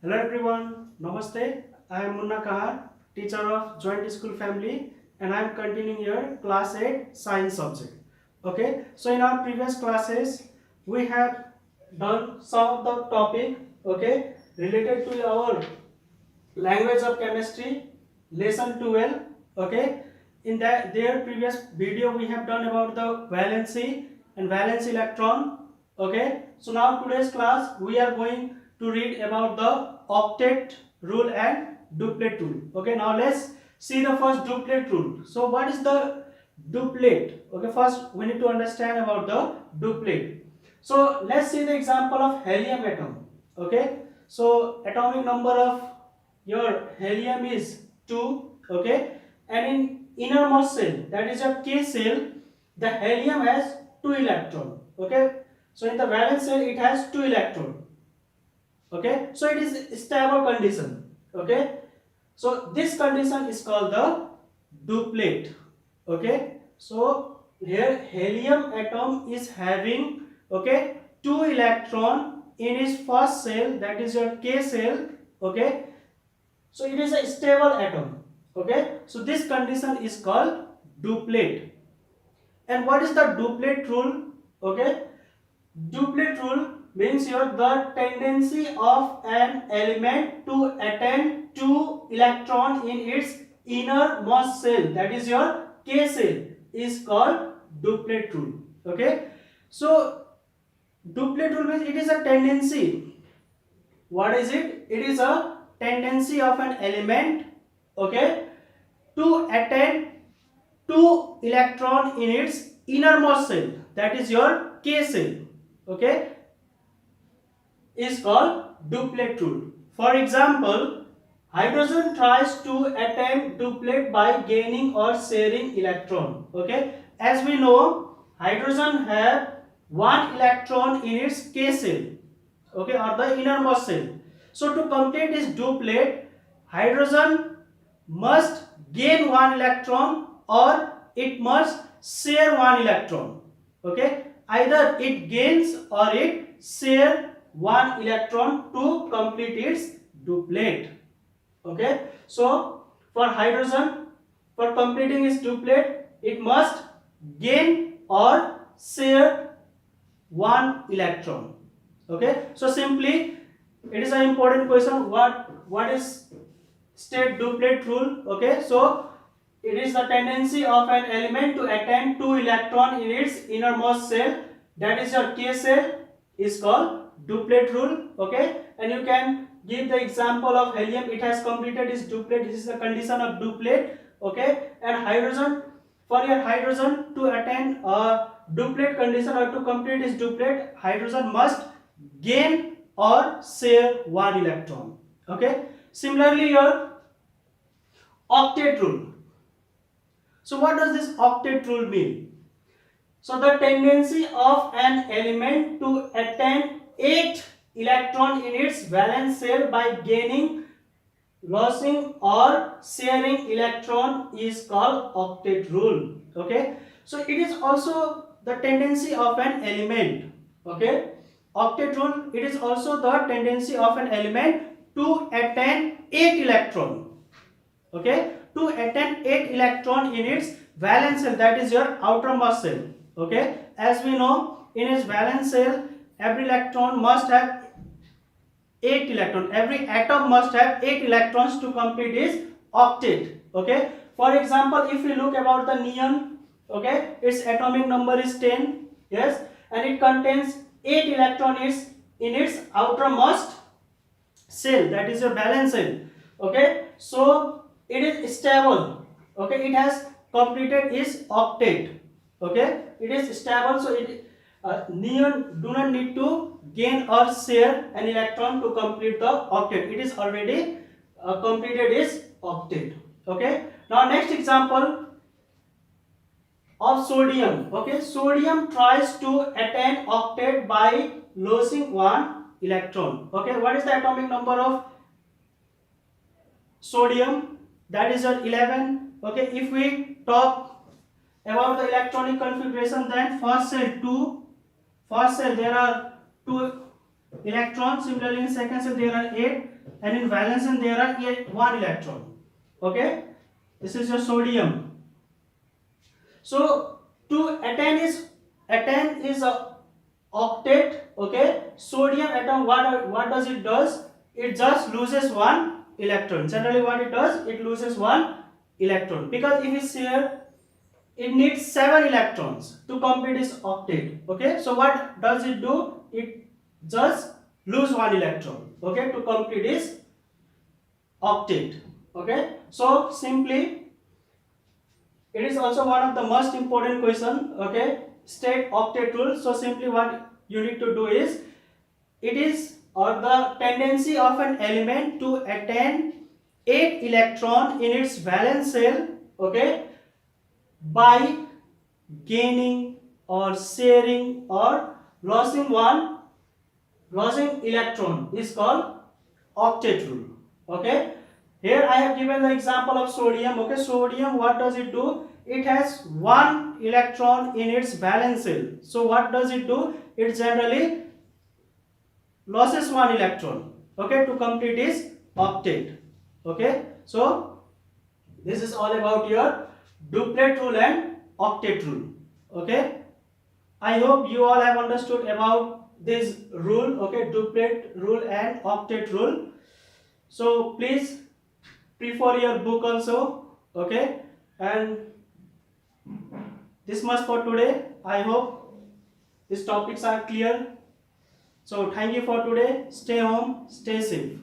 Hello everyone, Namaste. I am Munna Kahar, teacher of Joint School Family, and I am continuing your class 8 science subject. Okay, so in our previous classes, we have done some of the topic, okay, related to our language of chemistry, lesson 12. Okay, in that their previous video we have done about the valency and valence electron. Okay, so now today's class we are going to read about the octet rule and duplet rule. Okay, now let's see the first duplet rule. So what is the duplet? Okay, first we need to understand about the duplet. So let's see the example of helium atom. Okay, so atomic number of your helium is 2. Okay, and in innermost shell, that is your K cell, the helium has 2 electron. Okay, so in the valence shell it has 2 electron. Okay, so it is stable condition. Okay, so this condition is called the duplet. Okay, so here helium atom is having, okay, 2 electron in its first cell, that is your K cell. Okay, so it is a stable atom. Okay, so this condition is called duplet. And what is the duplet rule? Okay, duplet rule means your the tendency of an element to attain 2 electron in its innermost shell, that is your K cell, is called duplet rule. Okay, so duplet rule means it is a tendency. What is it? It is a tendency of an element, okay, to attain 2 electron in its innermost shell, that is your K cell. Okay, is called duplet rule. For example, hydrogen tries to attain duplet by gaining or sharing electron. Okay, as we know, hydrogen have 1 electron in its K cell, okay, or the innermost shell. So to complete this duplet, hydrogen must gain 1 electron or it must share 1 electron. Okay, either it gains or it share 1 electron to complete its duplet. Okay, so for hydrogen, for completing its duplet, it must gain or share 1 electron. Okay, so simply it is an important question. What is state duplet rule? Okay, so it is the tendency of an element to attain 2 electron in its innermost shell, that is your K cell, is called duplet rule. Okay, and you can give the example of helium. It has completed its duplet. This is the condition of duplet. Okay, and hydrogen, for your hydrogen to attain a duplet condition or to complete its duplet, hydrogen must gain or share 1 electron. Okay, similarly your octet rule. So what does this octet rule mean? So the tendency of an element to attain 8 electron in its valence shell by gaining, losing or sharing electron is called octet rule. Okay, so it is also the tendency of an element. Okay, octet rule, it is also the tendency of an element to attain 8 electron. Okay, to attain 8 electron in its valence shell, that is your outermost shell. Okay, as we know, in its valence shell every electron must have 8 electron, every atom must have 8 electrons to complete its octet. Okay, for example, if we look about the neon, okay, its atomic number is 10. Yes, and it contains 8 electrons in its outermost shell, that is your valence shell. Okay, so it is stable. Okay, it has completed its octet. Okay, it is stable, so it neon do not need to gain or share an electron to complete the octet. It is already completed its octet. Okay, now next example of sodium. Okay, sodium tries to attain octet by losing 1 electron. Okay, what is the atomic number of sodium? That is your 11. Okay, if we talk about the electronic configuration, then first cell 2, first cell there are 2 electron. Similarly in second cell there are 8, and in valence shell there are 1 electron. Okay, this is your sodium. So to attain is a octet. Okay, sodium atom, what does it does? It just loses 1 electron. Generally what it does, it loses 1 electron, because if it's here, it needs 7 electrons to complete its octet. Okay, so what does it do? It just lose 1 electron, okay, to complete its octet. Okay, so simply it is also one of the most important question. Okay, state octet rule. So simply what you need to do is, it is or the tendency of an element to attain 8 electron in its valence shell, okay, by gaining or sharing or losing electron is called octet rule. Okay, here I have given the example of sodium. Okay, sodium, what does it do? It has 1 electron in its valence shell. So what does it do? It generally losses 1 electron, okay, to complete its octet. Okay, so this is all about your duplet rule and octet rule. Okay, I hope you all have understood about this rule. Okay, duplet rule and octet rule. So please prefer your book also. Okay, and this much for today. I hope these topics are clear. So thank you for today. Stay home, stay safe.